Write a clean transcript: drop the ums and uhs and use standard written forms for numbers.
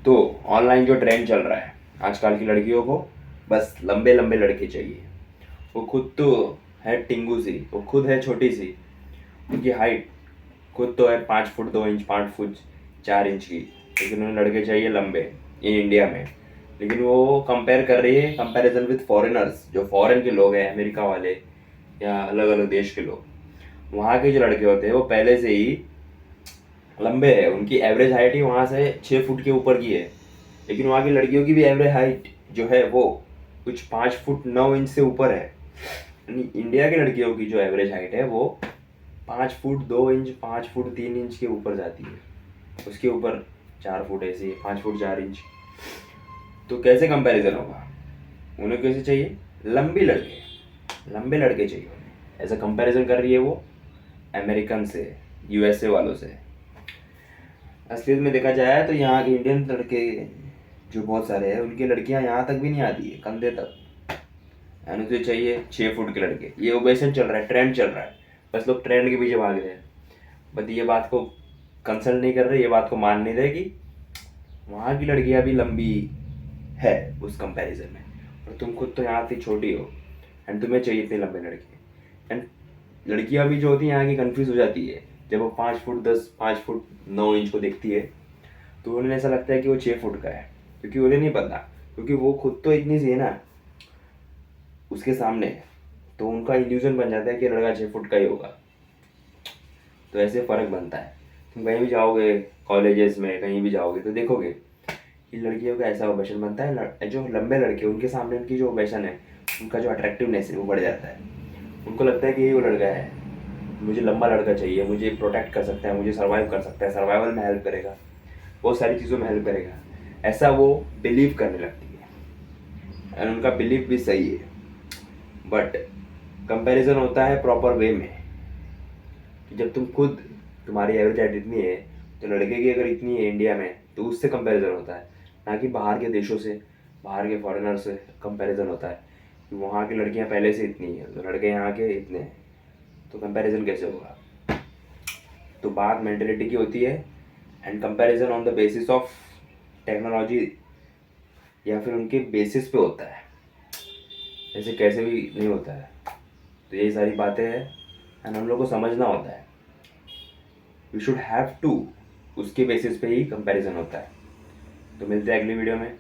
तो ऑनलाइन जो ट्रेंड चल रहा है आजकल की लड़कियों को बस लंबे लंबे लड़के चाहिए। वो खुद तो है टिंगू सी, वो खुद है छोटी सी, उनकी हाइट खुद तो है 5 फुट 2 इंच 5 फुट 4 इंच की, लेकिन उन्हें लड़के चाहिए लंबे इन इंडिया में। लेकिन वो कंपेयर कर रही है कंपैरिजन विद फॉरेनर्स, जो फॉरेन के लोग हैं, अमेरिका वाले या अलग अलग देश के लोग। वहाँ के जो लड़के होते हैं वो पहले से ही लंबे है, उनकी एवरेज हाइट ही वहाँ से 6 फुट के ऊपर की है। लेकिन वहाँ की लड़कियों की भी एवरेज हाइट जो है वो कुछ 5 फुट 9 इंच से ऊपर है। यानी इंडिया की लड़कियों की जो एवरेज हाइट है वो 5 फुट 2 इंच 5 फुट 3 इंच के ऊपर जाती है, उसके ऊपर 4 फुट ऐसे ही 5 फुट 4 इंच। तो कैसे कंपैरिजन होगा? उन्हें कैसे चाहिए? लंबी लड़के, लंबे लड़के चाहिए उन्हें। ऐसा कंपैरिजन कर रही है वो अमेरिकन से, यूएसए वालों से। असलियत में देखा जाए तो यहाँ के इंडियन लड़के जो बहुत सारे हैं, उनकी लड़कियाँ यहाँ तक भी नहीं आती है, कंधे तक। यानी उसे चाहिए 6 फुट के लड़के। ये ओबेसन चल रहा है, ट्रेंड चल रहा है, बस लोग ट्रेंड के पीछे भाग रहे हैं। बट ये बात को कंसल्ट नहीं कर रहे, ये बात को मान नहीं रहे कि वहाँ की लड़कियाँ भी लंबी है उस कंपैरिजन में, और तुम खुद तो यहाँ से छोटी हो एंड तुम्हें चाहिए इतने लंबे लड़के। एंड लड़कियाँ भी जो होती हैं यहाँ की कंफ्यूज हो जाती है जब वो 5 फुट 10 5 फुट 9 इंच को देखती है, तो उन्हें ऐसा लगता है कि वो 6 फुट का है, क्योंकि उन्हें नहीं पता, क्योंकि वो खुद तो इतनी सी है ना उसके सामने। तो उनका इल्यूजन बन जाता है कि लड़का 6 फुट का ही होगा। तो ऐसे फ़र्क बनता है। तुम कहीं भी जाओगे, कॉलेजेस में कहीं भी जाओगे तो देखोगे कि लड़कियों का ऐसा ओबेशन बनता है। जो लंबे लड़के उनके सामने उनकी जो ओबेशन है, उनका जो अट्रैक्टिवनेस है वो बढ़ जाता है। उनको लगता है कि यही वो लड़का है, मुझे लंबा लड़का चाहिए, मुझे प्रोटेक्ट कर सकता है, मुझे सर्वाइव कर सकता है, सर्वाइवल में हेल्प करेगा, बहुत सारी चीज़ों में हेल्प करेगा, ऐसा वो बिलीव करने लगती है। एंड उनका बिलीव भी सही है। बट कंपैरिजन होता है प्रॉपर वे में, कि जब तुम खुद, तुम्हारी एवरेज हाइट इतनी है तो लड़के की अगर इतनी है इंडिया में तो उससे कंपैरिजन होता है, ना कि बाहर के देशों से, बाहर के फॉरेनर से कंपैरिजन होता है कि वहाँ की लड़कियाँ पहले से इतनी हैं तो लड़के यहाँ के इतने हैं। तो कंपैरिजन कैसे होगा? तो बात मेंटेलिटी की होती है। And comparison on the basis of technology या फिर उनके बेसिस पे होता है, ऐसे कैसे भी नहीं होता है। तो यही सारी बातें हैं एंड हम लोग को समझना होता है। वी शुड हैव टू, उसके बेसिस पे ही कंपैरिजन होता है। तो मिलते हैं अगली वीडियो में।